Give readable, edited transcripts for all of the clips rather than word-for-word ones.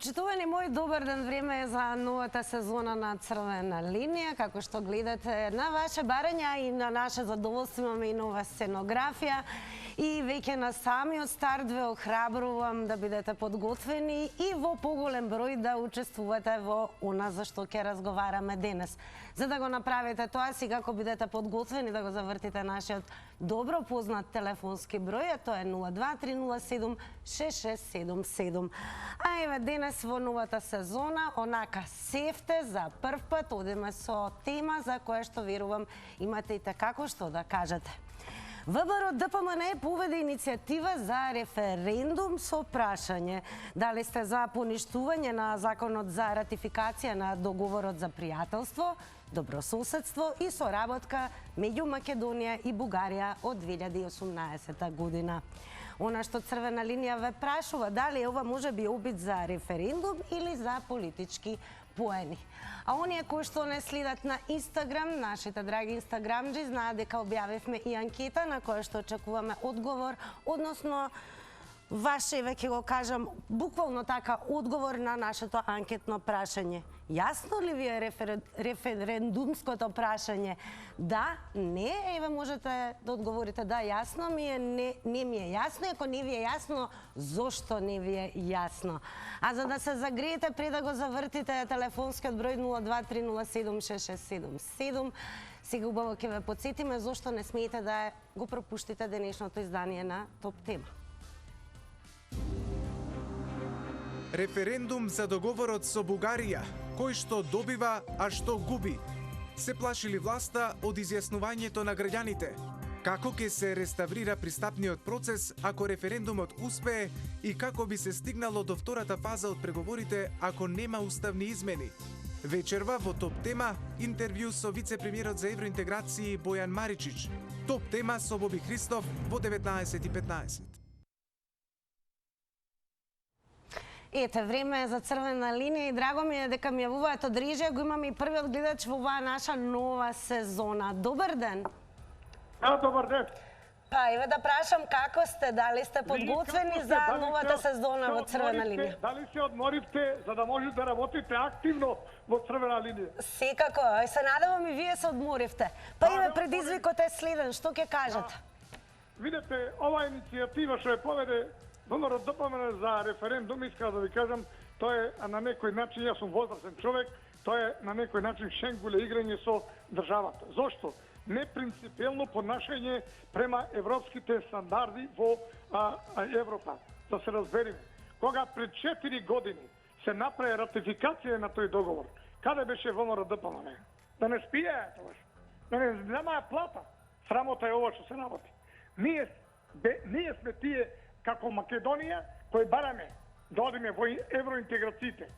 Почитувани мои, добар ден, време е за новата сезона на Црвена линија. Како што гледате на ваше барања и на наше задоволство имаме и нова сценографија. И веќе на самиот старт ве охрабрувам да бидете подготвени и во поголем број да учествувате во она за што ќе разговараме денес. За да го направите тоа, секако бидете подготвени да го завртите нашиот добро познат телефонски број, а тоа е 02307 6677. А еве денес во новата сезона, онака севте за прв пат одиме со тема за која што верувам имате и како што да кажете. ВБР ДПМН поведе иницијатива за референдум со прашање дали сте за поништување на законот за ратификација на договорот за пријателство, добрососедство и соработка меѓу Македонија и Бугарија од 2018 година. Она што Црвена линија ве прашува дали ова може би обид за референдум или за политички поени. А оние кои што не следат на Инстаграм, нашите драги инстаграмџи, знаат дека објавивме и анкета на која што очекуваме одговор, односно ваше, веќе го кажам, буквално така одговор на нашето анкетно прашање. Јасно ли ви е референдумското прашање? Да, не, еве можете да одговорите да, јасно ми е, не ми е јасно, ако не ви е јасно, зошто не ви е јасно? А за да се загреете пред да го завртите телефонскиот број 023076677, сега убаво ќе ве подсетиме зошто не смеете да го пропуштите денешното издание на Топ тема. Референдум за договорот со Бугарија. Кој што добива, а што губи? Се плаши ли власта од изјаснувањето на граѓаните? Како ќе се реставрира пристапниот процес ако референдумот успее и како би се стигнало до втората фаза од преговорите ако нема уставни измени? Вечерва во Топ тема интервју со вице-премиерот за евроинтеграција Бојан Маричич. Топ тема со Боби Христов во 19:15. Ете, време е за Црвена линија и драго ми е дека ми јавуваат од режија, го имаме и првиот гледач во оваа наша нова сезона. Добар ден. Да, добар ден. Па, еве да прашам како сте, дали сте подготвени за новата сезона во Црвена линија? Дали се одморивте за да можете да работите активно во Црвена линија? Секако, се надевам и вие се одморивте. Па еве предизвикот е следен, што ќе кажете? Видете, ова иницијатива што ја поведе ВМРО ДПМН за референдум, искам да ви кажам, тоа е на некој начин, јас сум возрастен човек, тоа е на некој начин шенгуле играње со државата. Зошто? Непринципиелно понашање према европските стандарди во Европа. Да се разбериме. Кога пред 4 години се направи ратификација на тој договор, каде беше ВМРО ДПМН? Да не спиеа тоа. Да не немаа плата. Срамота е ова што се работи. Ние сме тие како Македонија, кој бараме да одиме во евроинтеграциите,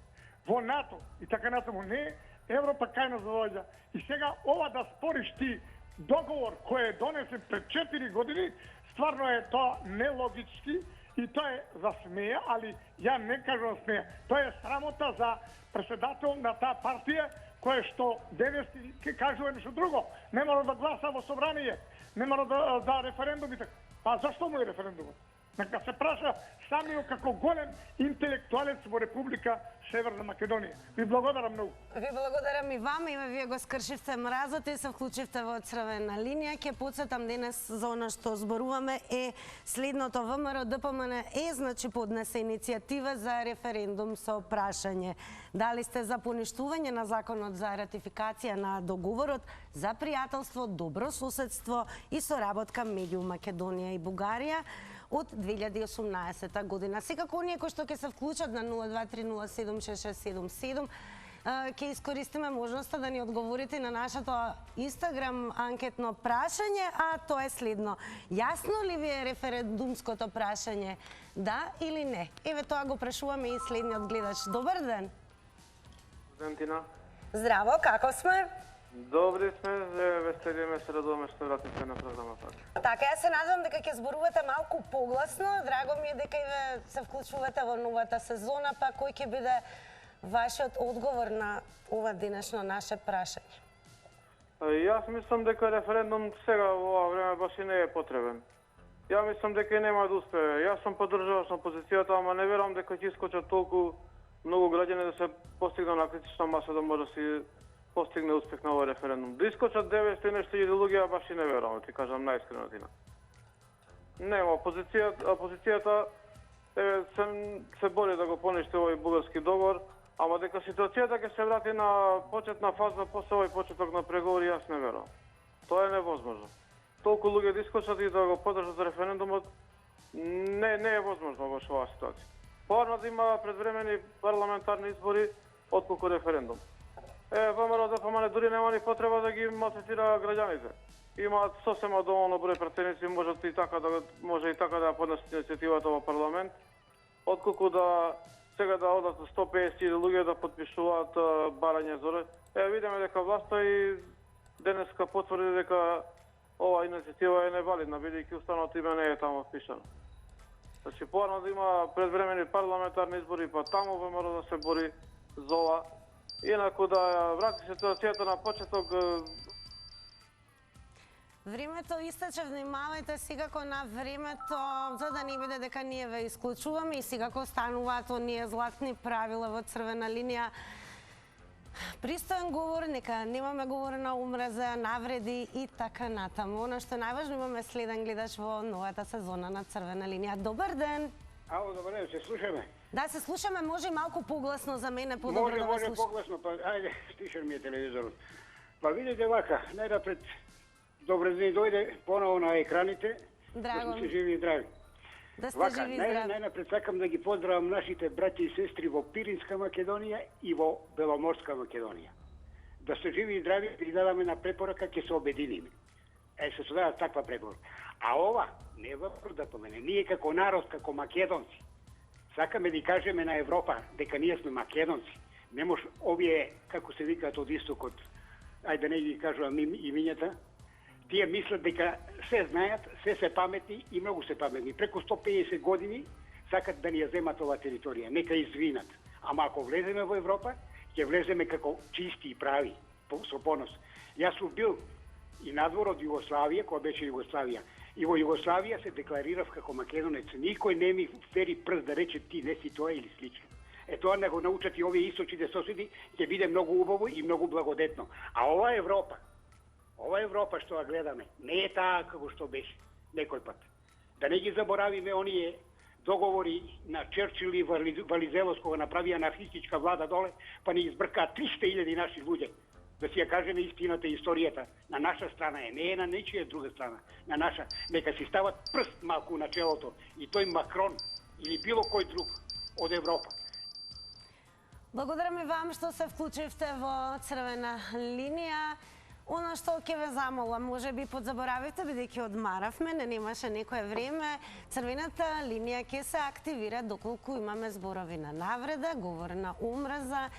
во НАТО и така натаму. Не, Европа кај нас доаѓа. И сега ова да спориш ти договор кој е донесен пред 4 години, стварно е тоа нелогички и тоа е за смеја, али ја не кажувам смеја. Тоа е срамота за председател на таа партија која што денес ќе кажува нешто друго. Не мора да гласа во собрание, не мора да референдумите. Па зашто му е референдумот? Нека се праша самиот како голем интелектуалец во Република Северна Македонија. Ви благодарам многу. Ви благодарам и вам, и вие го скршивте мразот и се вклучивте во Црвена линија. Ќе подсетам денес за она што зборуваме е следното. ВМРО ДПМН значи поднесе иницијатива за референдум со прашање дали сте за поништување на законот за ратификација на договорот за пријателство, добрососедство и соработка меѓу Македонија и Бугарија од 2018 година. Секако оние кои што ќе се вклучат на 023076677 ќе искористиме можноста да ни одговорите на нашето Инстаграм анкетно прашање, а тоа е следно. Јасно ли ви е референдумското прашање? Да или не? Еве тоа го прашуваме и следниот гледач. Добар ден. Валентина. Здраво, како сме? Добри сме, веселиме се, радуваме што вратите на програмата. Така, јас се надевам дека ќе зборувате малку погласно. Драго ми е дека и ве се вклучувате во новата сезона, па кој ќе биде вашиот одговор на ова денешно наше прашање? Јас мислам дека референдум сега во ова време баш и не е потребен. Ја мислам дека нема да успее. Јас сум поддржуваш на позицијата, ама не верувам дека ќе искочат толку многу граѓани да се постигне на критична маса да може да се постигне успех на овој референдум. Да искочат 900 и нешто илјади луѓе, баш и не верувам, ти кажам најискрено тина. Нема, опозицијата се бори да го поништи овој бугарски договор, ама дека ситуацијата ќе се врати на почетна фаза после овој почеток на преговори, јас не верувам. Тоа е невозможно. Толку луѓе да искочат и да го поддржат референдумот, не е возможно во оваа ситуација. Поарно да има предвремени парламентарни избори отколку референдум. ВМРО ДПМН дури нема ни потреба да ги малтретира граѓаните. Имаат сосема доволно број пратеници, може и така да поднесат иницијативата во парламент, отколку да сега да одат 150.000 луѓе да потпишуваат барање за. Видиме дека власта и денеска потврди дека ова иницијатива е невалидна, бидејќи уставното име не е таму впишано. Значи, поарно да има предвремени парламентарни избори, па таму ВМРО да се бори за ова. Инаку да врати ситуацијата на почеток. Времето истече, внимавајте секако на времето, за да не биде дека ние ве исклучуваме и секако стануваат оние златни правила во црвена линија. Пристоен говор, нека немаме говор на омраза, навреди и така натаму. Оно што најважно, имаме следен гледач во новата сезона на Црвена линија. Добар ден! Ало, добар ден, се слушаме? Да, се слушаме, може и малку погласно за мене, подобро да ве слушам. Може погласно, па ајде, стишен ми е телевизорот. Па видите вака, најнапред добре ден дојде поново на екраните. Драго Да сме ми. живи и здрави. Да сте Вака, живи и здрави. најнапред сакам да ги поздравам нашите браќи и сестри во Пиринска Македонија и во Беломорска Македонија. Да се живи и здрави, ги дадаме на препорака, ќе се обединиме. Се содаде таква препорака. А ова не е въпрос да помене. Ние како народ, како македонци, сакаме да кажеме на Европа дека ние сме македонци. Не може овие, како се викаат од истокот, ајде не ги кажувам имињата, тие мислат дека се знаат, се паметни и многу се паметни. Преку 150 години сакат да ни ја земат оваа територија. Нека извинат. Ама ако влеземе во Европа, ќе влеземе како чисти и прави, со понос. Јас сум бил и надвор од Југославија, која беше Југославија. И во Југославија се декларирав како македонец. Никој не ми фери прст да рече ти не си тоа или слично. Тоа не го научат и овие источните соседи, ќе биде многу убаво и многу благодетно. А ова Европа што ја гледаме, не е таа како што беше некој пат. Да не ги заборавиме оние договори на Черчил и Вализелос кога направија анархистичка влада доле, па ни избркаа 300.000 наши луѓе. Да си ја кажеме истината и историјата. На наша страна е, не е на нечија друга страна. На наша. Нека си стават прст малку на челото и тој Макрон или било кој друг од Европа. Благодарам и вам што се вклучивте во Црвена линија. Оно што ќе ве замолам, може би подзаборавите, бидејќи одмаравме, не немаше некое време, Црвената линија ќе се активира доколку имаме зборови на навреда, говор на омраза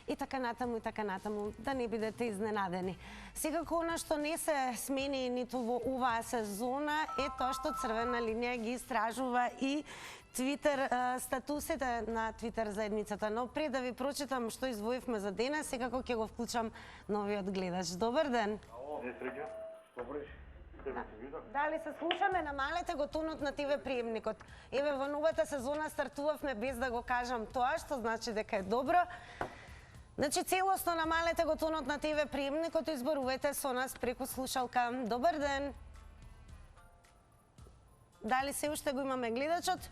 и така натаму, да не бидете изненадени. Секако оно што не се смени ниту во оваа сезона е тоа што Црвена линија ги истражува и Твитер статусите на Твитер заедницата. Но пред да ви прочитам што извоивме за денес, секако ќе го вклучам новиот гледач. Добар ден. Дали се слушаме, намалете го тонот на ТВ приемникот. Еве во новата сезона стартувавме без да го кажам тоа, што значи дека е добро. Значи целосно намалете го тонот на ТВ приемникот и зборувате со нас преку слушалка. Добар ден. Дали се уште го имаме гледачот?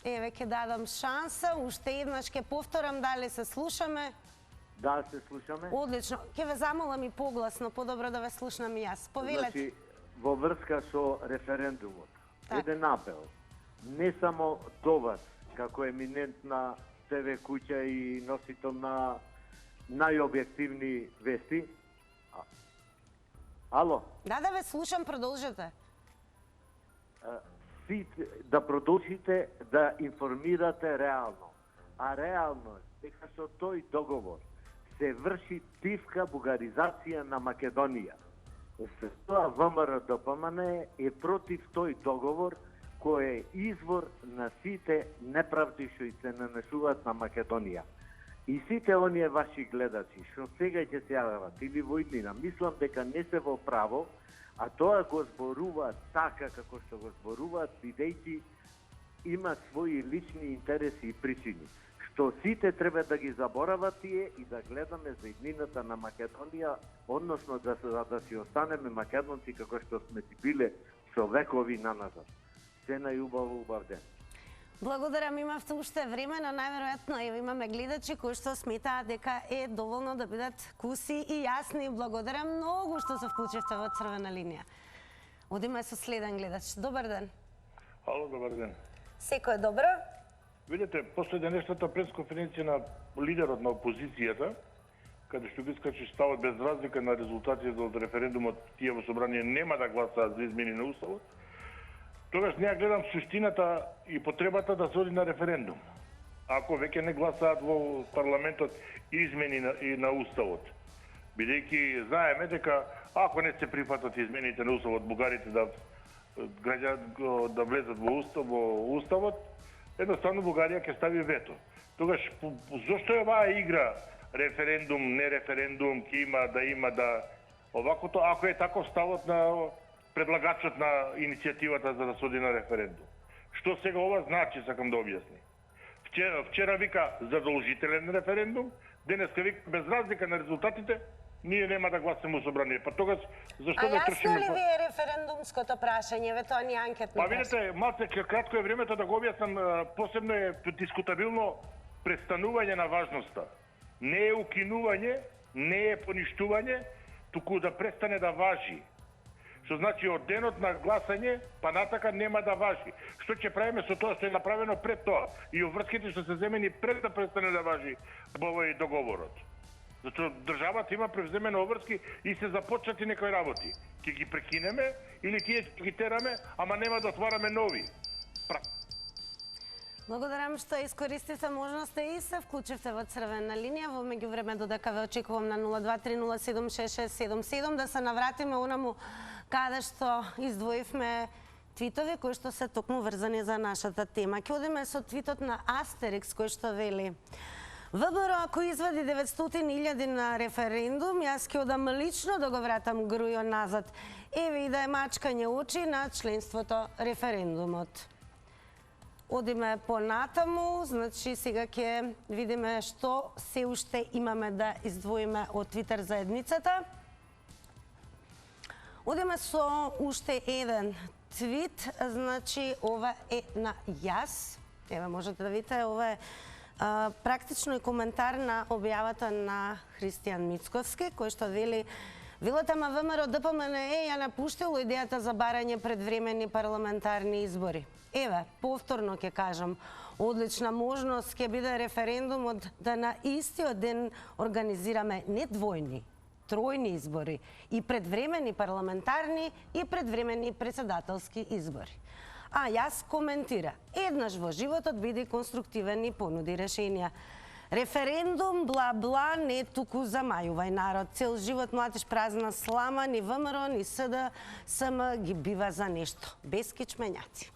Еве, ќе дадам шанса, уште еднаш ќе повторам, дали се слушаме? Да, се слушаме. Одлично. Ќе ве замолам и погласно, подобро да ве слушнам и јас. Повелете. Значи, во врска со референдумот, Так. еден апел. Не само до вас, како еминентна ТВ куќа и носител на најобјективни вести. Ало? Да, ве слушам, продолжете. Да продолжите да информирате реално. А реално е дека со тој договор се врши тивка бугаризација на Македонија. Тоа ВМРО ДПМН е против тој договор кој е извор на сите неправди што се нанесуваат на Македонија. И сите оние ваши гледачи што сега ќе се јават или во иднина, мислам дека не се во право, а тоа го зборуваат така како што го зборуваат, бидејќи има своји лични интереси и причини. Што сите треба да ги заборават тие и да гледаме за иднината на Македонија, односно да си останеме македонци како што сме си биле со векови наназад. Се најубаво убав ден. Благодарам, имавте уште време, но најверојатно имаме гледачи кои што сметаат дека е доволно да бидат куси и јасни. Благодарам многу што се вклучивте во Црвена линија. Одиме со следен гледач. Добар ден. Ало, добар ден. Секој е добро? Видете, после денешната пресконференција на лидерот на опозицијата, каде што ги искачи ставот без разлика на резултатите од референдумот, тие во собрание нема да гласаат за измени на уставот, тогаш не ја гледам суштината и потребата да се оди на референдум. Ако веќе не гласаат во парламентот измени на уставот, бидејќи знаеме дека ако не се прифатат измените на уставот, бугарите да влезат во уставот, едноставно Бугарија ќе стави вето. Тогаш зошто е оваа игра референдум, не референдум, ќе има да овакото, ако е таков ставот на предлагачот на иницијативата за да се оди на референдум. Што сега ова значи, сакам да објасни. Вчера вика задолжителен референдум, денеска вика без разлика на резултатите, ние нема да гласаме у собрание. Па тогаш зашто да тршиме? А јасно ли ви е референдумското прашање? Ве тоа не е анкетно. Па видите, малце кратко е времето да го објаснам, посебно е дискутабилно престанување на важноста. Не е укинување, не е поништување, туку да престане да важи. Што значи од денот на гласање, па натака нема да важи. Што ќе правиме со тоа што е направено пред тоа и обврските што се земени пред да престане да важи во овој договорот. Зато државата има превземени обврски и се започнати некои работи. Ќе ги прекинеме или тие ќе ги тераме, ама нема да отвараме нови. Благодарам што искористивте можноста и се вклучивте во Црвена линија. Во меѓувреме додека ве очекувам на 023076677 да се навратиме онаму каде што издвоивме твитови кои што се токму врзани за нашата тема. Ќе одиме со твитот на Астерикс кој што вели: ВМРО ако извади 900.000 на референдум, јас ќе одам лично да го вратам грујо назад. Еве и да е мачкање очи на членството референдумот. Одиме понатаму, значи сега ќе видиме што се уште имаме да издвоиме од Твитер заедницата. Одиме со уште еден твит, значи ова е на јас. Еве можете да видите, ова е практично и коментар на објавата на Христијан Мицковски, кој што вели: Вилата ма ВМРО ДПМН ја напуштило идејата за барање предвремени парламентарни избори. Еве, повторно ќе кажам, одлична можност ќе биде референдумот да на истиот ден организираме не двојни, тројни избори, и предвремени парламентарни и предвремени председателски избори. А јас коментира: еднаш во животот биди конструктивен и понуди решенија. Референдум, бла-бла, не туку замајувај народ. Цел живот младиш празна слама, ни ВМРО, ни СД, СМ ги бива за нешто. Без кичмењаци.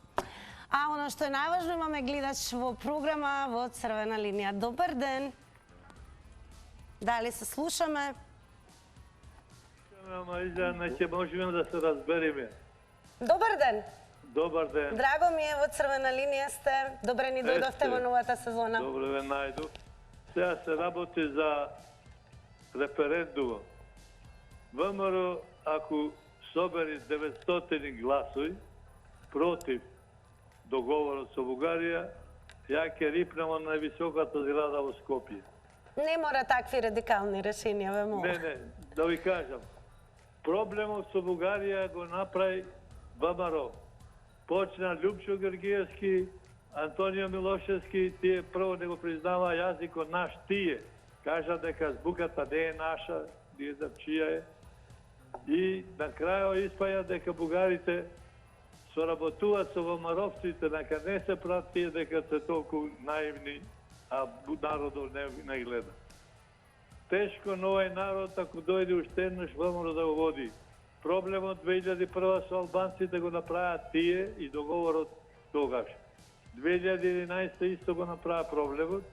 А оно што е најважно, имаме гледач во програма во Црвена линија. Добар ден. Дали се слушаме? Ама Изана, ќе можеме да се разбереме. Добар ден. Добар ден. Драго ми е, во Црвена линија сте. Добре ни дојдовте во новата сезона. Добре ве најду. Сега се работи за референдумот. ВМРО, ако собери 900 гласови против договорот со Бугарија, ја ќе рипнем од највисоката зграда во Скопје. Не мора такви радикални решенија, ве молам. Не, да ви кажам. Проблемот со Бугарија го направи ВМРО. Почна Љупчо Георгиевски, Антонио Милошевски, тие прво не го признава јазикот наш, тие. Кажа дека збуката не е наша, ние знам чија е. И на крајот испаја дека бугарите соработуваат со ВМРО-вците, дека не се прават тие дека се толку наивни, а народот не гледа. Тешко на овој народ, ако дојде уште еднаш ВМРО да го води. Проблемот 2001 со албанците го направат тие и договорот тогаш. 2011 исто го направа проблемот,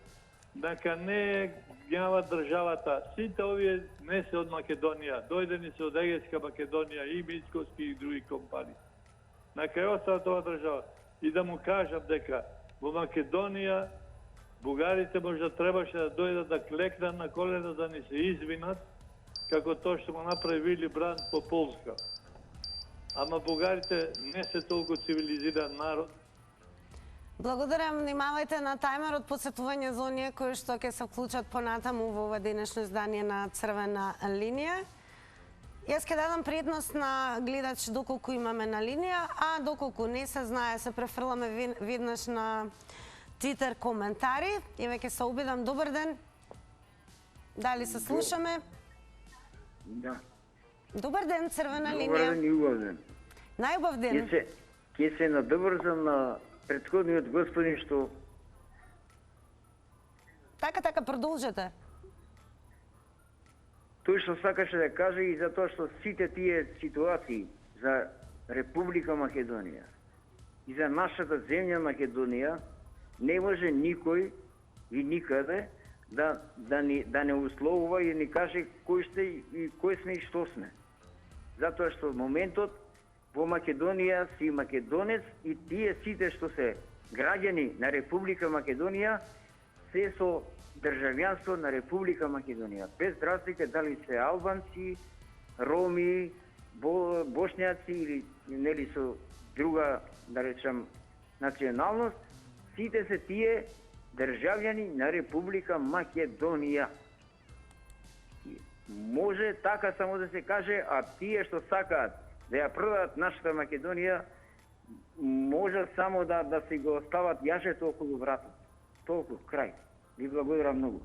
дека не гњава државата. Сите овие не се од Македонија, дојдени се од Егејска Македонија и Мицковски и други компании. На кај остава тоа држава. и да му кажам дека во Македонија бугарите можда требаше да дојдат да клекнат на колена да ни се извинат како тоа што го направи Вили Бранд по Полска. Ама бугарите не се толку цивилизиран народ. Благодарам, внимавајте на тајмерот, посетување за оние кои што ќе се вклучат понатаму во ова денешно издание на Црвена линија. Јас ќе дадам предност на гледач доколку имаме на линија, а доколку не се знае, се префрламе веднаш на Твитер коментари. И веќе се обидам. Добар ден. Дали се слушаме? Да. Добар ден, Црвена линија. Добар ден и убав ден. Најубав ден. Ќе се надврзам на претходниот господин што... Така, продолжете. Тој што сакаше да каже и за тоа што сите тие ситуации за Република Македонија и за нашата земја Македонија не може никој и никаде да не условува и ни каже кој сте и кој сме и што сме. Затоа што моментот во Македонија си македонец и тие сите што се граѓани на Република Македонија се со државјанство на Република Македонија, без разлика дали се албанци, роми, бошњаци или нели со друга, да речам, националност, сите се тие државјани на Република Македонија. Може така само да се каже, а тие што сакаат да ја продадат нашата Македонија, може само да си го остават јажето околу вратот. Толку, крај. Ви благодарам многу.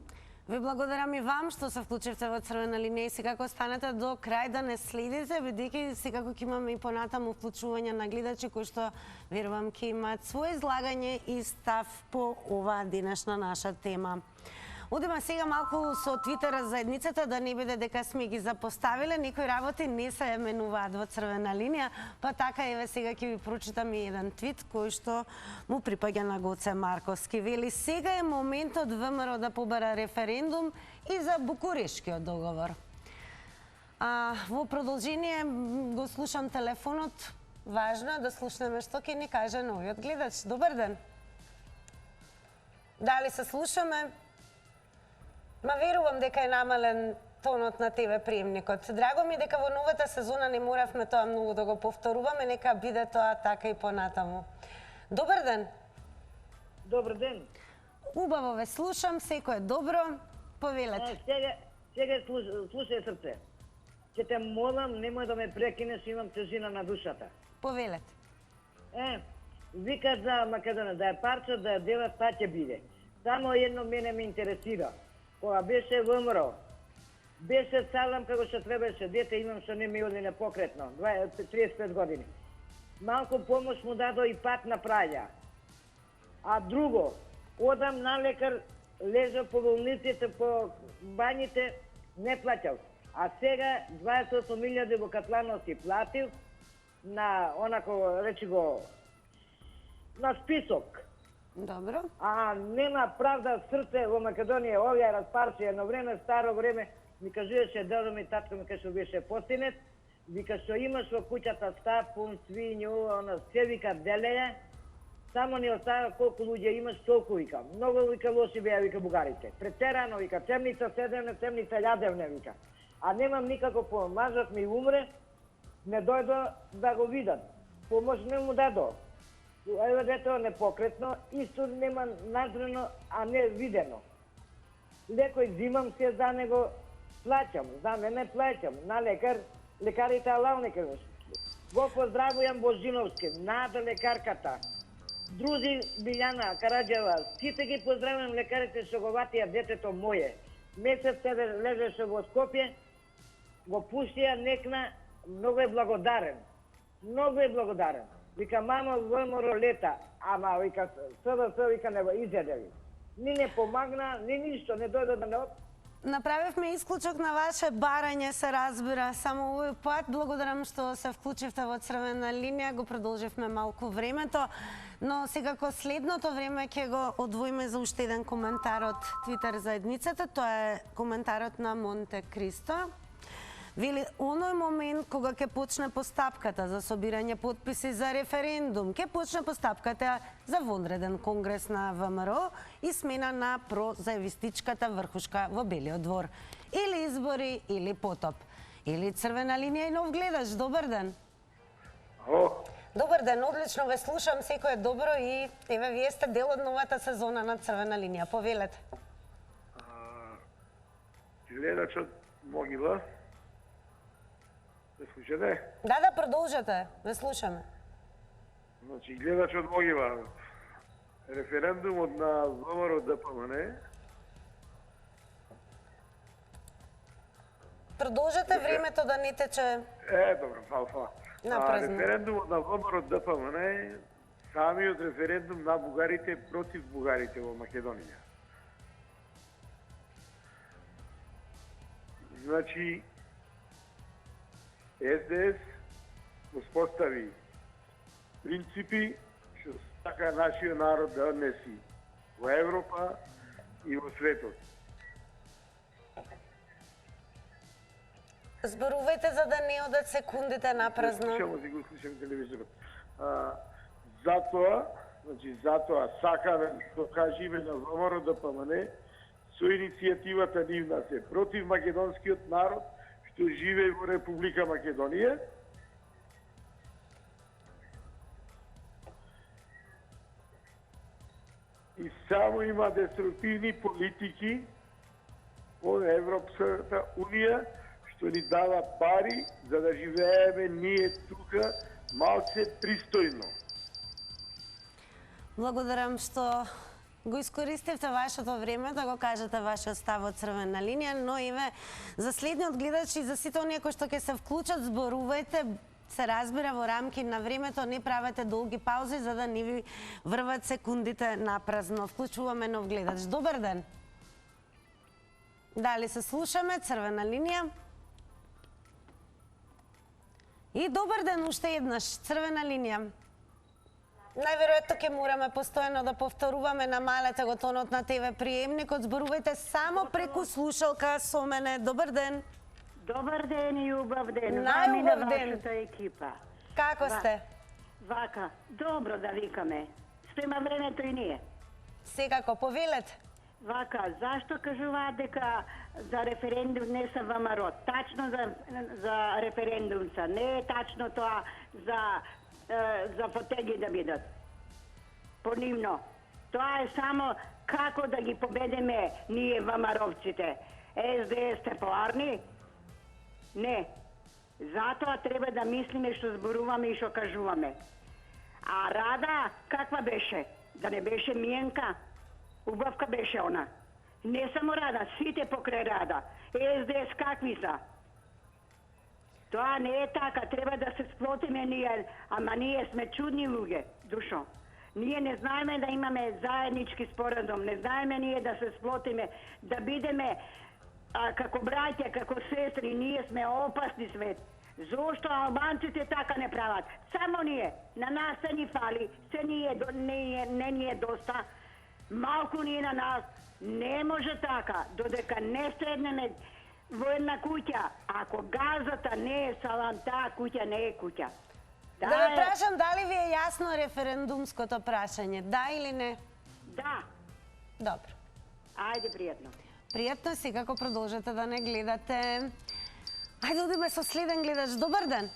Ви благодарам и вам што се вклучивте во Црвена линија и секако останете до крај да не следите, бидејќи секако ќе имаме и понатаму вклучување на гледачи кои што верувам ќе имаат своје излагање и став по оваа денешна наша тема. Одиме сега малку со Твитера заедницата, да не биде дека сме ги запоставиле. Некои работи не се менуваат во Црвена линија, па така еве сега ќе ви прочитам и еден твит кој што му припаѓа на Гоце Марковски. Вели: сега е моментот ВМРО да побара референдум и за Букурешкиот договор. Во продолжение го слушам телефонот. Важно е да слушнеме што ќе ни каже новиот гледач. Добар ден. Дали се слушаме? Ма верувам дека е намален тонот на ТВ приемникот. Драго ми дека во новата сезона не моравме тоа многу да го повторуваме, нека биде тоа така и понатаму. Добар ден. Добар ден. Убаво ве слушам, секој е добро. Повелете. Сега слушај срце. Ќе те молам, немој да ме прекинеш, имам тежина на душата. Повелете. Викат за Македонија, да е парче, да е дела, та ќе биде. Само едно мене ме интересира. Кога беше ВМРО, беше салам како што требаше, дете имам што не ми оди непокретно, 35 години. Малку помош му дадо и пат направја. А друго, одам на лекар, лежа по болниците, по баните, не плаќал. А сега 28.000 во Катлано си платил на онако, речи го, на список. Добро. А нема правда срце во Македонија, овие разпарци едно време, старо време, ми кажуваше дедо ми, татко ми каже беше постинет, вика што имаш во куќата стапун, свињу, она се вика делеја, само ни остава колку луѓе имаш, толку вика. Многу вика лоши беа вика бугарите. Претерано вика, темница седевне, темница јадевне вика. А немам никако помажат ми умре, не дојдо да го видат. Помош не му дадо. Еве дето непокретно, исто нема надрено, а не видено. Лекој зимам се за него плаќам, за мене плаќам, на лекар, лекарите алавни кажеш. Го поздравувам Божиновски, нада лекарката. Друзи Билјана Караđeva, сите ги поздравувам лекарите што го ватија детето моје. Месец се лежеше во Скопје, го пуштија некна, многу е благодарен. Многу е благодарен. Вика, мамо, ВМРО лета, ама, вика, СДС, вика, не го изјадели. Ни не помагна, ни ништо, не дојде да не... Направивме исклучок на ваше барање, се разбира. Само овој пат, благодарам што се вклучивте во Црвена линија, го продолживме малку времето, но секако следното време ќе го одвоиме за уште еден коментар од Твитер заедницата. Тоа е коментарот на Монте Кристо. Вели, оној момент кога ќе почне постапката за собирање потписи за референдум, ќе почне постапката за вонреден конгрес на ВМРО и смена на прозаевистичката врхушка во Белиот двор. Или избори, или потоп. Или црвена линија и нов гледач. Добар ден. Добар ден, одлично ве слушам, секој е добро и еве вие сте дел од новата сезона на црвена линија. Повелете. Гледачот Могила. Ве слушате? Да, продолжете. Ве слушаме. Значи, гледачот Могила. Референдумот на ВМРО ДПМН. Продолжете, времето да не тече. Добро, фала. Напразно. Референдумот на ВМРО ДПМН е самиот референдум на бугарите против бугарите во Македонија. Значи, СДС успостави принципи што сака нашиот народ да однеси во Европа и во светот. Зборувајте за да не одат секундите напразно. Слушам телевизорот. Затоа сакаме да докажиме на ВМРО ДПМН со иницијативата нивна се против македонскиот народ што живее во Република Македонија. И само има деструктивни политики од Европската Унија што ни дава пари за да живееме ние тука малце пристојно. Благодарам што го искористивте вашето време да го кажете вашиот став од црвена линија, но еве за следниот гледач и за сите оние кои што ќе се вклучат, зборувајте, се разбира во рамки на времето, не правете долги паузи за да не ви врват секундите напразно. Вклучуваме нов гледач. Добар ден. Дали се слушаме? Црвена линија. И добар ден уште еднаш. Црвена линија. Најверојатно ќе мораме постојано да повторуваме, намалете го тонот на ТВ приемникот, зборувајте само преку слушалка со мене. Добар ден. Добар ден и убав ден. Најубав ден. Вашата екипа. Како сте? Вака, добро да викаме. Спрема времето и ние. Секако, повелете. Вака, зашто кажуваат дека за референдум не се ВМРО? Тачно за референдум са. Не е тачно тоа за фотеги да бидат. Понивно. Тоа е само како да ги победиме ние ВМРО-вците. СДС сте поарни? Не. Затоа треба да мислиме што зборуваме и што кажуваме. А Рада каква беше? Да не беше Миенка? Убавка беше она. Не само Рада, сите покрај Рада. СДС какви са? Тоа не е така, треба да се сплотиме ние, ама ние сме чудни луѓе, душо. Ние не знаеме да имаме заеднички споразум, не знаеме ние да се сплотиме, да бидеме како браќа, како сестри, ние сме опасни свет. Зошто албанците така не прават? Само ние, на нас се ни фали, се не ни е доста, малку ни на нас, не може така, додека не седнеме во една куќа, ако газата не е салам, таа куќа не е куќа. Да ве прашам дали ви е јасно референдумското прашање, да или не? Да. Добро. Ајде, пријатно. Пријатно, секако продолжете да не гледате. Ајде одиме со следен гледач. Добар ден.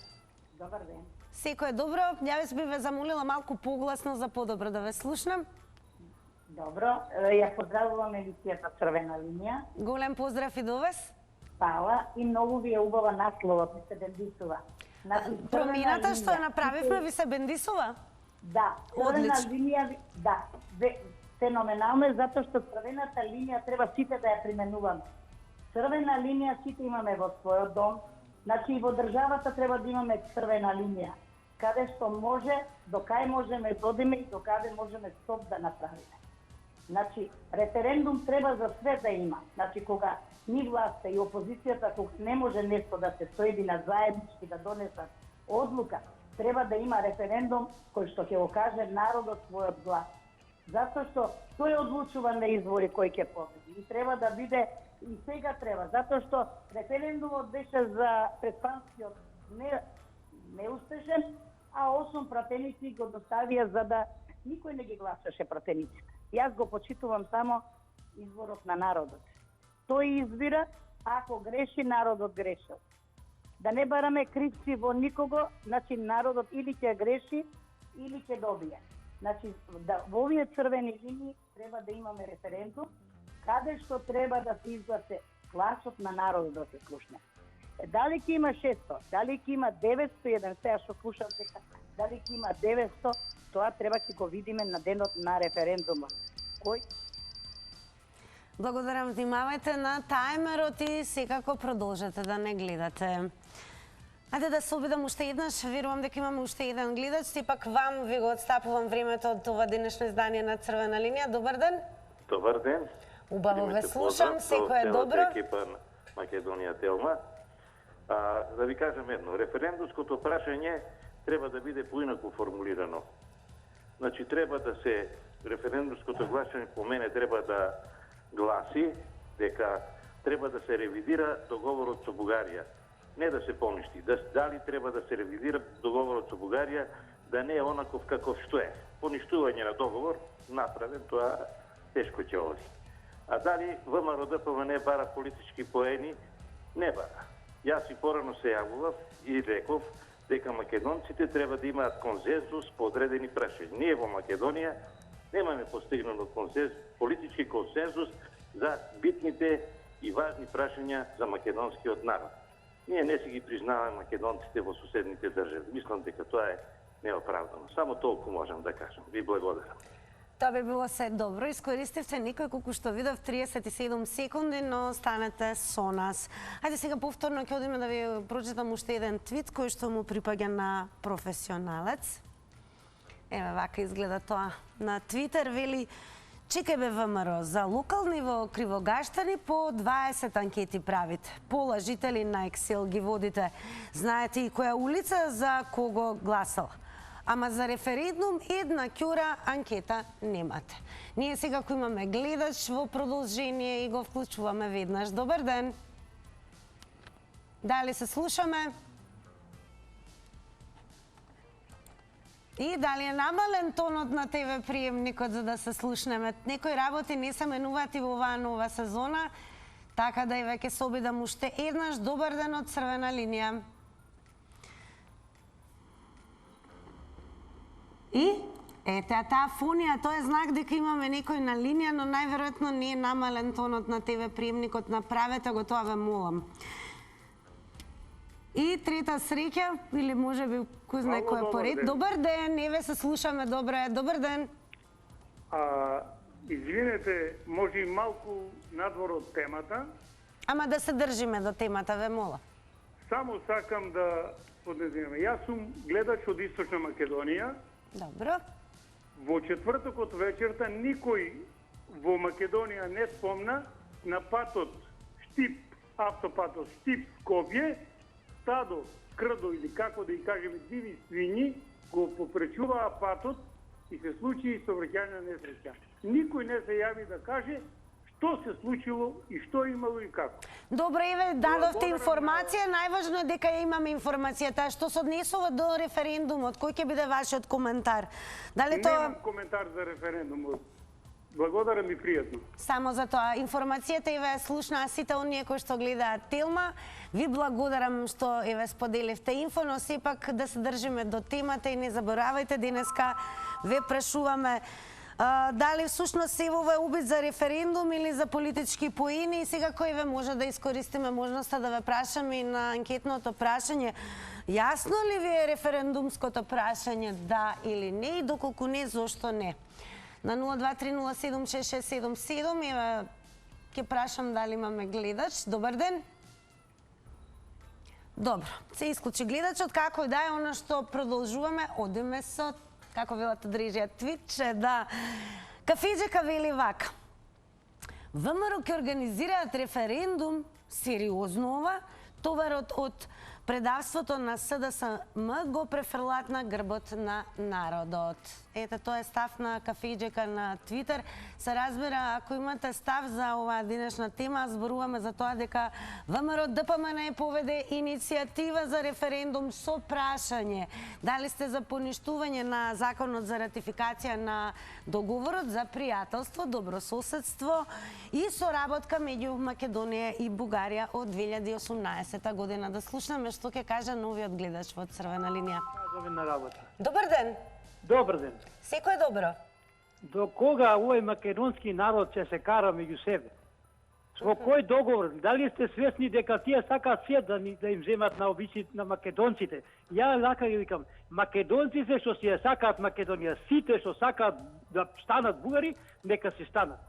Добар ден. Секој е добро. Јас би ве замолила малку погласно за подобро да ве слушнам. Добро, ја поздравувам емисијата Црвена линија. Голем поздрав и до вас. Фала и многу ви е убава наслова, ви се бендисува. Промената што ја направивме ви се бендисува? Да, Црвена линија, да, феноменално е затоа што црвената линија треба сите да ја применуваме. Црвена линија сите имаме во својот дом, значи и во државата треба да имаме црвена линија, каде што може, до кај можеме да одиме и до каде можеме стоп да направиме. Значи, референдум треба за све да има. Значи, кога ни власта и опозицијата, кога не може нешто да се соедина заеднички да донесат одлука, треба да има референдум кој што ќе го каже народот својот глас. Затоа што тој одлучува на избори кој ќе победи. И треба да биде и сега треба, затоа што референдумот беше за предпанскиот неуспешен, а 8 пратеници го доставија за да никој не ги гласаше пратениците. Јас го почитувам само изборот на народот. Тој избира, ако греши, народот грешил. Да не бараме кривци во никого, значи народот или ќе греши, или ќе добие. Значи, во овие црвени линии треба да имаме референдум, каде што треба да се изгласе гласот на народот да се слушне. Дали ќе има 600, дали ќе има 901, сега што слушам дека, дали ќе има 900, тоа треба ќе го видиме на денот на референдумот. Кој? Благодарам, внимавајте на тајмерот и секако продолжете да не гледате. Ајде да се обидам уште еднаш, верувам дека имаме уште еден гледач, сепак вам ви го отстапувам времето од ова денешно издание на Црвена линија. Добар ден. Добар ден. Убаво ве слушам, секој е добро. Екипа на Македонија Телма. Да ви кажам едно, референдумското прашање треба да биде поинаку формулирано. Значи, треба да се, референдумското гласање по мене треба да гласи дека треба да се ревидира договорот со Бугарија. Не да се поништи. Дали треба да се ревидира договорот со Бугарија, да не е онаков каков што е. Поништување на договор направен, тоа тешко ќе оди. А дали ВМРО ДПМН бара политички поени? Не бара. Јас и порано се јавував и реков дека македонците треба да имаат консензус по одредени прашања. Ние во Македонија немаме постигнато консензус, политички консензус за битните и важни прашања за македонскиот народ. Ние не си ги признаваме македонците во соседните држави. Мислам дека тоа е неоправдано. Само толку можам да кажам. Ви благодарам. Тоа би било се добро. Искористивте некој колку што видов 37 секунди, но останете со нас. Ајде сега повторно ќе одиме да ви прочитам уште еден твит кој што му припаѓа на професионалец. Еве вака изгледа тоа на Твитер, вели: чекај бе ВМРО, за локални во Кривогаштани по 20 анкети правите. Пола жители на Ексел ги водите. Знаете и која улица за кого гласал. Ама за референдум една ќура анкета немате. Ние сега кој имаме гледач во продолжение и го вклучуваме веднаш. Добар ден. Дали се слушаме? И дали е намален тонот на ТВ приемникот за да се слушнеме? Некои работи не се менувати во оваа нова сезона, така да и веќе се обидам уште еднаш. Добар ден од Црвена линија. И ете, таа фонија, тоа е знак дека имаме некој на линија, но најверојатно не е намален тонот на ТВ приемникот. Направете го, тоа ве молам. И трета среќа, или може би кој знае кој е поред. Добар ден, еве се слушаме добре. Добар ден. Извинете, може и малку надвор од темата. Ама да се држиме до темата, ве мола. Само сакам да поднеземам. Јас сум гледач од Источна Македонија. Добро. Во четвртокот вечерта никој во Македонија не спомна на патот Штип, автопатот Штип Скопје, стадо, крдо или како да и кажеме диви свињи го попречуваа патот и се случи сообраќајна несреќа. Никој не се јави да каже што се случило и што имало и како. Добро, еве дадовте информација, најважно е дека ја имаме информацијата. Што се однесува до референдумот, кој ќе биде вашиот коментар? Дали тоа... Немам коментар за референдумот. Благодарам и пријатно. Само за тоа. Информацијата еве слушнаа сите оние кои што гледаат Телма. Ви благодарам што еве споделивте инфо, но сепак да се држиме до темата и не заборавајте, денеска ве прашуваме дали всушност се ова е убит за референдум или за политички поени, и сега кој ве може да искористиме можноста да ве прашаме и на анкетното прашање. Јасно ли ви е референдумското прашање да или не и доколку не, зошто не? На 023076677, еве ќе прашам дали имаме гледач. Добар ден. Добро, се исклучи гледачот, како и да е, оно што продолжуваме, одиме со, како велата дрижијат твитче, да. Кафеџека вели вака: ВМРО ќе организираат референдум, сериозно ова, товарот од предавството на СДСМ го префрлат на грбот на народот. Ете, тоа е став на Кафејџека на Твитер. Се разбира, ако имате став за оваа денешна тема, зборуваме за тоа дека ВМРО ДПМН поведе иницијатива за референдум со прашање дали сте за поништување на законот за ратификација на договорот за пријателство, добрососедство и соработка меѓу Македонија и Бугарија од 2018 година. Да слушнеме што ќе каже новиот гледач во Црвена линија. Кажаме на работа. Добар ден. Добар ден. Секој е добро. До кога овој македонски народ ќе се кара меѓу себе? Во кој договор? Дали сте свесни дека тие сакаат свет да им земат на обичаите на македонците? Ја лака ги викам, македонците што си ја сакаат Македонија, сите што сакаат да станат бугари, нека си станат.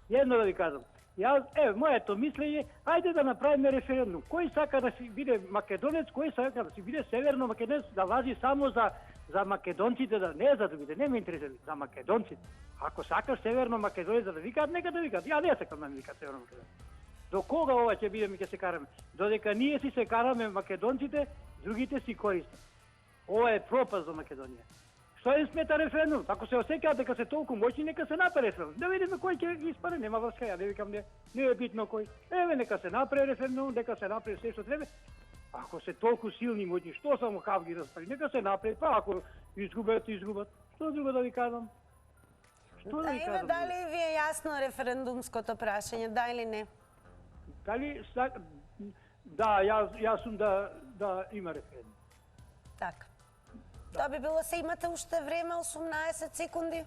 Едно да ви кажам. Моето мислење, ајде да направиме референдум. Кој сака да си биде македонец, кој сака да си биде северно македонец, да важи само за македонците, да не за другите, не ме интересува, за македонците. Ако сакаш северно македонец да викаат, нека да викаат. Ја не сакам да ми викаат северно македонец. До кога ова ќе бидеме ќе се караме? Додека ние си се караме македонците, другите си користат. Ова е пропаст за Македонија. Што им смета референдум? Ако се осеќаат дека се толку моćни, нека се направи референдум. Да видиме кој ќе ги испаде, нема врска, ја не викам не е битно кој. Нека се направи референдум, нека се направи се што треба. Ако се толку силни моćни, што само хав ги распари? Нека се направи, па ако изгубат. Што друго да ви кажам? Што да ви кажам? Дали ви е јасно референдумското прашање, да или не? Дали да, јас сум да има референдум. Така. Тоа би било се имате уште време, 18 секунди?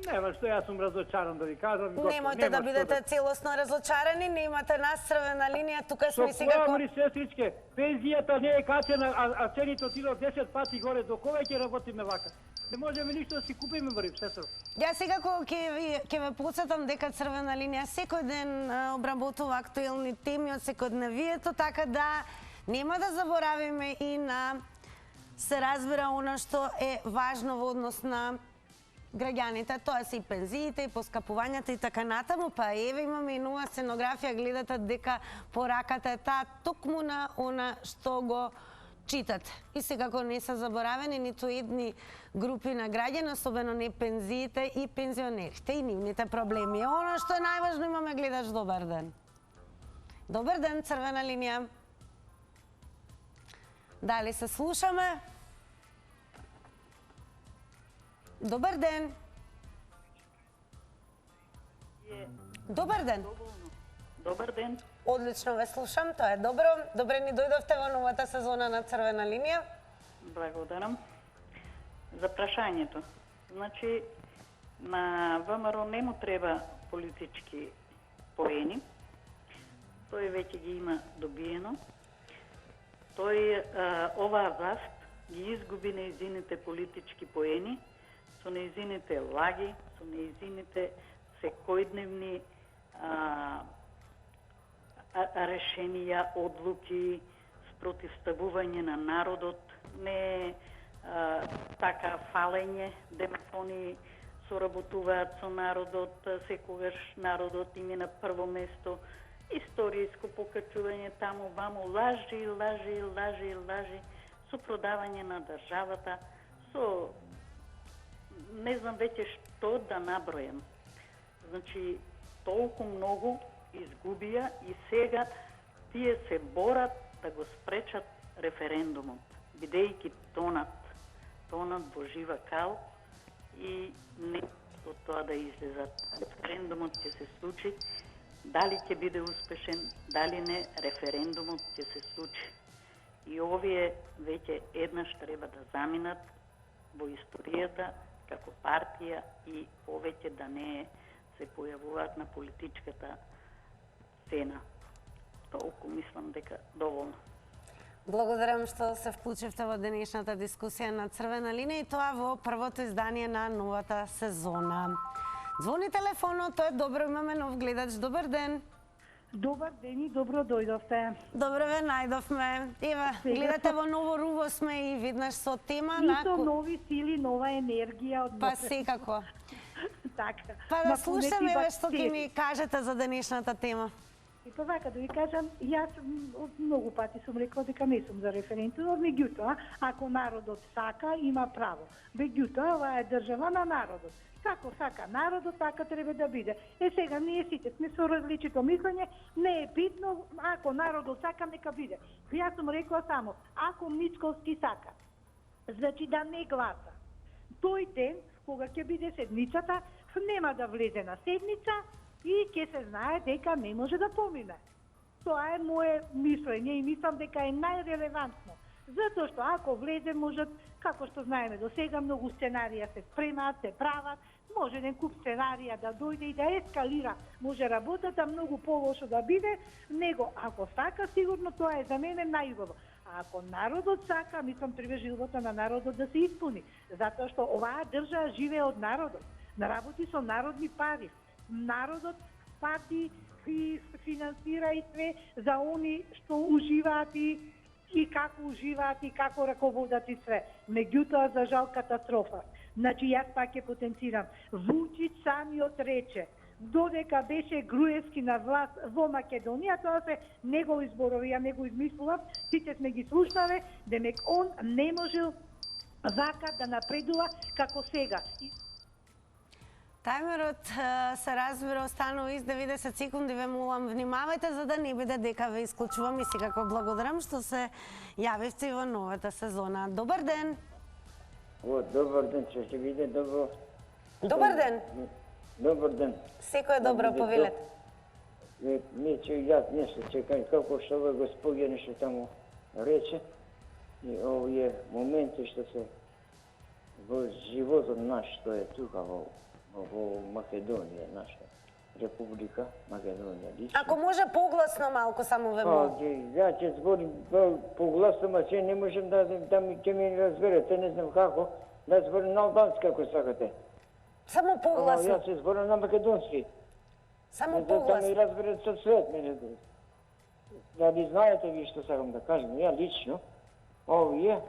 Нема што, јас сум разочаран да ви кажам. Немојте да бидете целосно разочарани, немате нас Црвена линија, тука сме сега... Што мои сестричке, пензијата не е качена, а цените отидат 10 пати горе, до кога ќе работиме вака? Не можеме ништо да си купиме, барим, сестро. Ја сега ќе ве подсетам дека Црвена линија секој ден обработува актуелни теми од секојдневието, така да нема да заборавиме и на се разбира она што е важно во однос на граѓаните, тоа се и пензиите, и поскапувањата и така натаму, па еве имаме и нова сценографија, гледате дека пораката е таа токму на она што го читате. И секако не се заборавени ниту едни групи на граѓани, особено не пензиите и пензионерите и нивните проблеми. Она што е најважно, имаме гледач, добар ден. Добар ден, Црвена линија. Дали се слушаме? Добар ден. Добар ден. Добар ден. Одлично ве слушам, тоа е добро. Добре ни дојдовте во новата сезона на Црвена линија. Благодарам за прашањето. Значи, на ВМРО не му треба политички поени. Тој веќе ги има добиено. Оваа власт ги изгуби неизините политички поени со неизините лаги, со неизините секојдневни решенија, одлуки, спротивставување на народот, не така фалење, демофони соработуваат со народот, секогаш народот им е на прво место, историјско покачување таму, ваму, лажи, со продавање на државата, со не знам веќе што да набројам. Значи, толку многу изгубија и сега тие се борат да го спречат референдумот, бидејќи тонат во жива кал и не од тоа да излезат. Референдумот ќе се случи, дали ќе биде успешен, дали не, референдумот ќе се случи. И овие веќе еднаш треба да заминат во историјата како партија и повеќе да не се појавуваат на политичката сцена. Толку мислам дека доволно. Благодарам што се вклучивте во денешната дискусија на Црвена линија и тоа во првото издание на новата сезона. Звони телефонот, тоа е добро, имаме нов гледач. Добар ден. Добар ден и добро дојдовте. Добро ве најдовме. Ева, гледате во ново руво сме и веднаш со тема и со нови сили, нова енергија. Па секако. Така. Па да слушаме, еве, што ќе ми кажете за денешната тема. И па вака да ви кажам, јас многу пати сум рекла дека не сум за референдум, меѓутоа, ако народот сака, има право. Меѓутоа, ова е држава на народот. Како сака народот, така треба да биде. Сега, ние сите сме со различито мислење, не е битно, ако народот сака, нека биде. Јас сум рекла само, ако Мицковски сака, значи да не гласа. Тој ден, кога ќе биде седницата, нема да влезе на седница и ќе се знае дека не може да помине. Тоа е мое мислење и мислам дека е најрелевантно. Затоа што ако влезе можат, како што знаеме до сега, многу сценарија се спремаат, се прават, може еден куп сценарија да дојде и да ескалира, може работата многу полошо да биде, него ако сака, сигурно тоа е за мене најубаво. А ако народот сака, мислам треба желбата на народот да се исполни, затоа што оваа држава живее од народот, на работи со народни пари. Народот пати и финансира и све за они што уживаат и како уживаат и како раководат и све. Меѓутоа, за жал, катастрофа. Значи, јас пак ќе потенцирам. Вучич самиот рече, додека беше Груевски на власт во Македонија, тоа се негови зборови, ја не го измислувам, сите сме ги слушнале, демек он не можел вака да напредува како сега. Тајмерот се разбира останува из 90 секунди, ве молам внимавајте за да не биде дека ве исклучувам и секако благодарам што се јавивте во новата сезона. Добар ден! Добар ден, че ќе биде добро. Добар ден! Добар ден. Секој е добро, повелете. Не, че јас нешто ќе кажам, како што овој господја нешто таму рече, и овие моменти што се во животот наш, што е тука во Македонија, наша Република Македонија. Ако може погласно малку само ве молам. Ја ќе зборим погласно, ма че не можем да ми разберете, не знам како, да зборим на албански ако сакате. Само погласно. Јас се зборам на македонски. Само погласно. Да ми разберете со свет мене. Дали знаете ви што сакам да кажам, ја лично, овие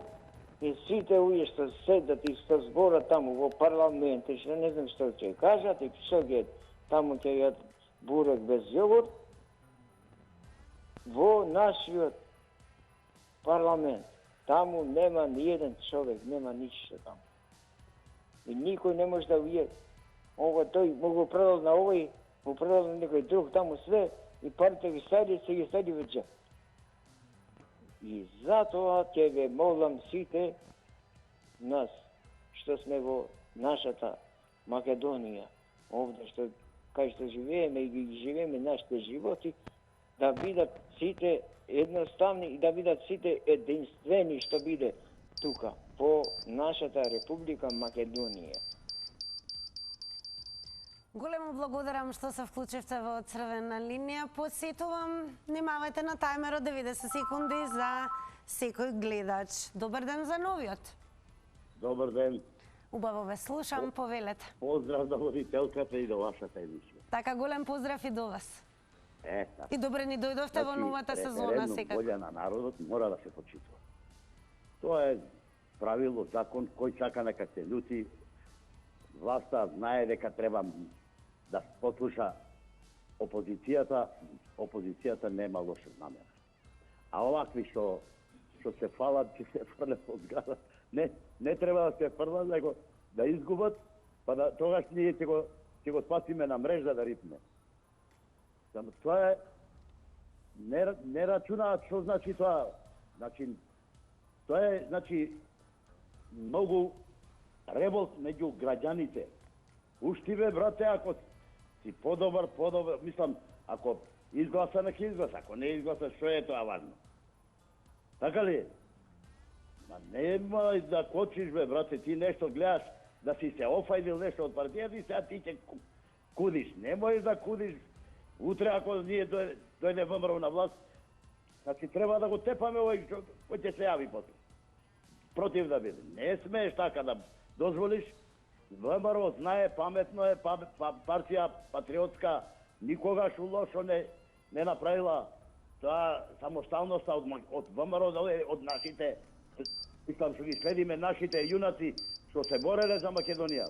и сите уие што седат и што зборат таму во парламент, и што не знам што ќе кажат, и што ќе таму ќе јат бурек без јогурт, во нашиот парламент. Таму нема ни еден човек, нема ништо таму. И никој не може да уие. Ова тој го продал на овој, го продал на некој друг, таму све, и парите ги стави, се ги стави во џеб. И затоа ќе ве молам сите нас, што сме во нашата Македонија, овде што кај што живееме и ги живееме нашите животи, да бидат сите едноставни и да бидат сите единствени што биде тука, по нашата Република Македонија. Големо благодарам што се вклучивте во Црвена линија. Подсетувам, внимавајте на тајмерот 90 секунди за секој гледач. Добар ден за новиот. Добар ден. Убаво ве слушам, повелете. Поздрав до водителката и до вашата емисија. Така, голем поздрав и до вас. Така. И добре ни дојдовте во новата сезона секако. Волја на народот мора да се почитува. Тоа е правило, закон, кој сака нека се љути. Власта знае дека треба да послуша опозицијата нема лоша намера. А овакви што се фалат, ќе се фрле под зграда, не треба да се фрлат, него да изгубат, па да тогаш ние ќе го спасиме на мрежа да рипне. Тоа е не рачунаат што значи тоа. Значи тоа е многу револт меѓу граѓаните. Уштиве, брате, ако си подобар, мислам, ако изгласа, нека изгласа, ако не изгласа, што е тоа важно? Така ли? Ма нема да кочиш, бе, брате, ти нешто гледаш, да си се офајдил нешто од партијата и сега ти ќе кудиш. Не можеш да кудиш утре, ако ние дојде ВМРО на власт, значи треба да го тепаме овој кој ќе се јави после. Против да биде. Не смееш така да дозволиш. ВМРО знае, паметно е, партија патриотска, никогаш лошо не направила. Тоа самосталноста од ВМРО, од нашите, мислам што ги следиме, нашите јунаци што се бореле за Македонија.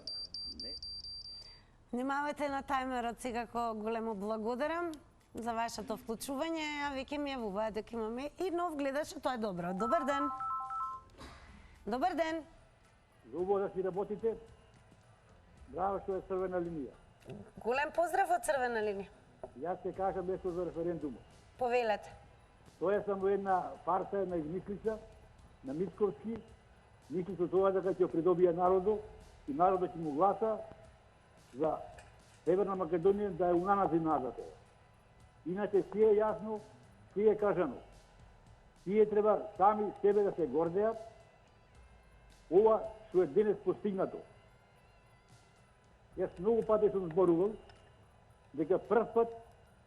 Внимавајте на тајмерот, секако големо благодарам. за вашето вклучување, а веќе ми јавуваат дека имаме и нов гледач, тоа е добро. Добар ден. Добар ден. Убаво да си работите. Браво што е црвена линија. Голем поздрав од црвена линија. Јас ќе кажам нешто за референдумот. Повелете. Тоа е само една фарса, една измислица на Мицковски. Мисли со тоа дека ќе придобие народот и народот ќе му гласа за Северна Македонија да е унаназад назад. Иначе си е јасно, си е кажано. Тие треба сами себе да се гордеат. Ова што е денес постигнато. Јас многу пати сум зборувал дека прв пат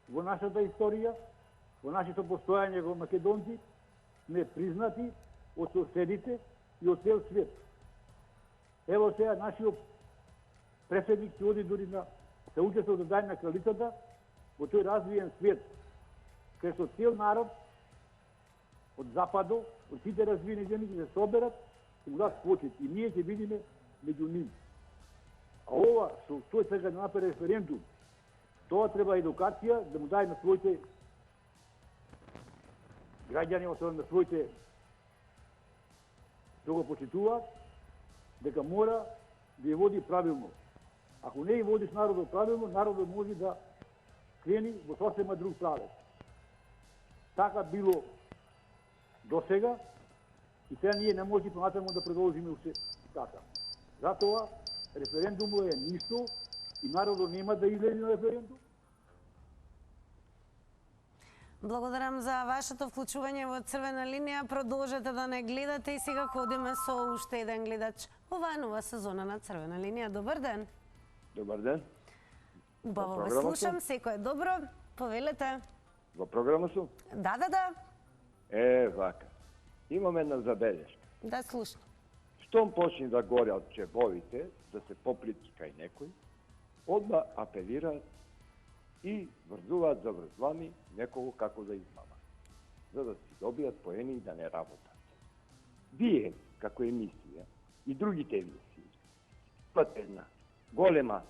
во нашата историја, во нашето постојање во македонци, сме признати од соседите и од цел свет. Ево сега нашиот преседник ќе оди дури на се учества до Дај на кралицата во тој развиен свет, кај што цел народ од западо, од сите развиени земји ќе се соберат и му дадат почит. И ние ќе видиме меѓу нив. А ова што тој сега да направи референдум, тоа треба едукација да му даде на своите граѓани, особено на своите што го почитуваат, дека мора да ја води правилно. Ако не ја водиш народот правилно, народот може да крени во сосема друг правец. Така било до сега и сега ние не може понатаму да продолжиме уште така. Затоа референдумот е ништо и народот нема да излезе на референдум. Благодарам за вашето вклучување во црвена линија. Продолжете да не гледате и сега ходиме со уште еден гледач. Ова е нова сезона на црвена линија. Добар ден. Добар ден. Убаво ве слушам, секој е добро. Повелете. Во програма сум? Да. Вака. Имам една забелешка. Да, слушам. Штом почни да горят чебовите, да се поплитки кај некој, одма апелираат и врзуваат за врзлами некого како да измама, за да си добијат поени и да не работат. Вие, како емисија, и другите емисии, имате една голема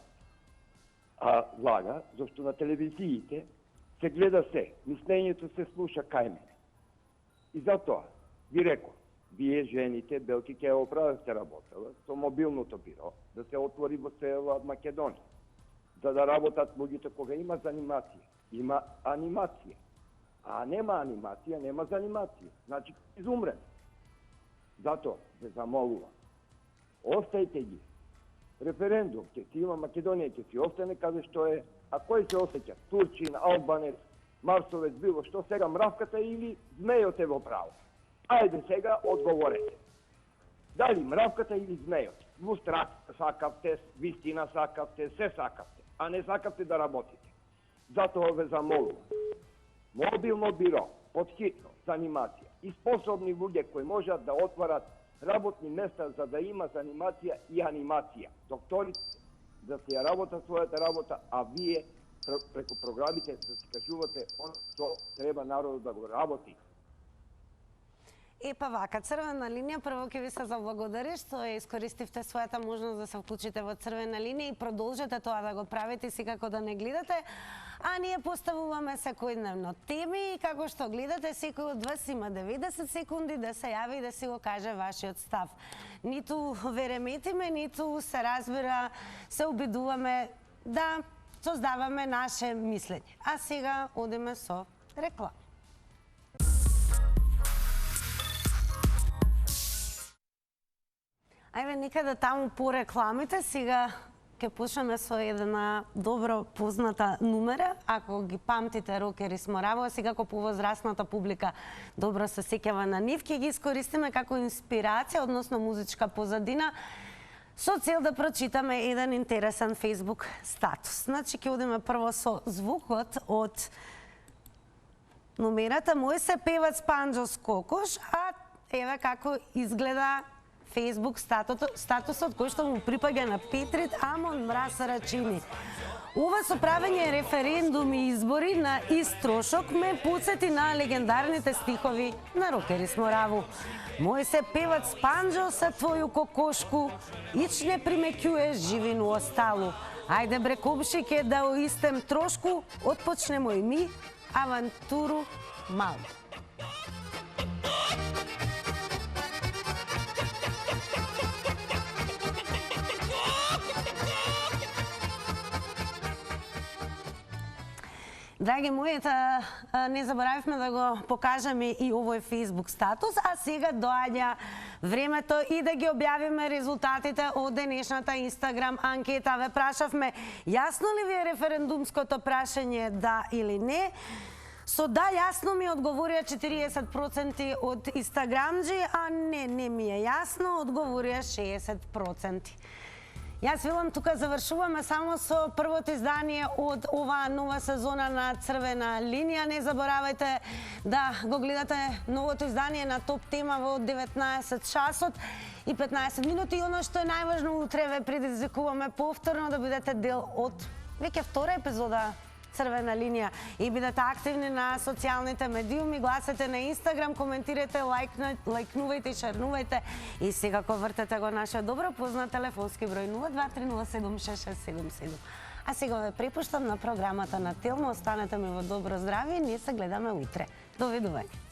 влага, зашто на телевизиите се гледа се, мислењето се слуша кај мене. И затоа, ви реков, вие жените, белки ќе оправите работела со мобилното биро, да се отвори во цела Македонија, за да работат луѓето кога има занимација. Има анимација. А нема анимација, нема занимација. Значи, изумрем. Затоа, ве замолувам, остајте ги. Референдум ќе си има, Македонија ќе си остане каде што е, а кој се осеќа? Турчин, Албанец, Марсовец, било што, сега мравката или змејот е во право? Ајде сега одговорете. Дали мравката или змејот? Лустрација сакавте, вистина сакавте, се сакавте, а не сакавте да работите. Затоа ве замолувам. Мобилно биро, подхитно, занимација и способни луѓе кои можат да отварат работни места за да има занимација и анимација. Докторите да се ја работат својата работа, а вие преку програмите да се кажувате оно што треба народот да го работи. Епа вака, црвена линија, прво ќе ви се заблагодари што искористивте својата можност да се вклучите во црвена линија и продолжете тоа да го правите и секако да не гледате. А ние поставуваме секојдневно теми и како што гледате, секој од вас има 90 секунди да се јави и да си го каже вашиот став. Ниту ве реметиме, ниту се разбира, се обидуваме да создаваме наше мислење. А сега одиме со реклама. Ајде никаде таму по рекламите, сега ќе почнеме со една добро позната numera. Ако ги памтите рокери Сморавоа, сега како повозрасната публика добро се сеќава на нив, ќе ги искористиме како инспирација, односно музичка позадина, со цел да прочитаме еден интересен Facebook статус. Значи, ќе одиме прво со звукот од номерата Мој се певац Панџо Скокош, а еве како изгледа Facebook статусот кој што му припаѓа на Петрит Амон Мраз Рачини. Ова со правење референдуми и избори на ист трошок ме подсети на легендарните стихови на Рокери Смораву. Мој се певац Панџо са твоју кокошку, ич не примеќуеш живину осталу. Ајде бре комшике да о истем трошку отпочнемо и ми авантуру малу. Драги мои, не заборавивме да го покажеме и овој Facebook статус, а сега доаѓа времето и да ги објавиме резултатите од денешната Instagram анкета. Ве прашавме, јасно ли ви е референдумското прашање да или не? Со да јасно ми одговорија 40% од инстаграмџи, а не ми е јасно, одговорија 60%. Јас велам, тука завршуваме само со првото издание од оваа нова сезона на Црвена линија. Не заборавајте да го гледате новото издание на Топ тема во 19 часот и 15 минути. И оно што е најважно, утре ве предизвикуваме повторно да бидете дел од веќе втора епизода Црвена линија и бидете активни на социјалните медиуми, гласете на Инстаграм, коментирате, лајкнувајте и шернувајте и секако вртете го нашиот добро познат телефонски број 023076677. А сега ве препуштам на програмата на Телмо. Останете ми во добро здравје и ние се гледаме утре. Довидување.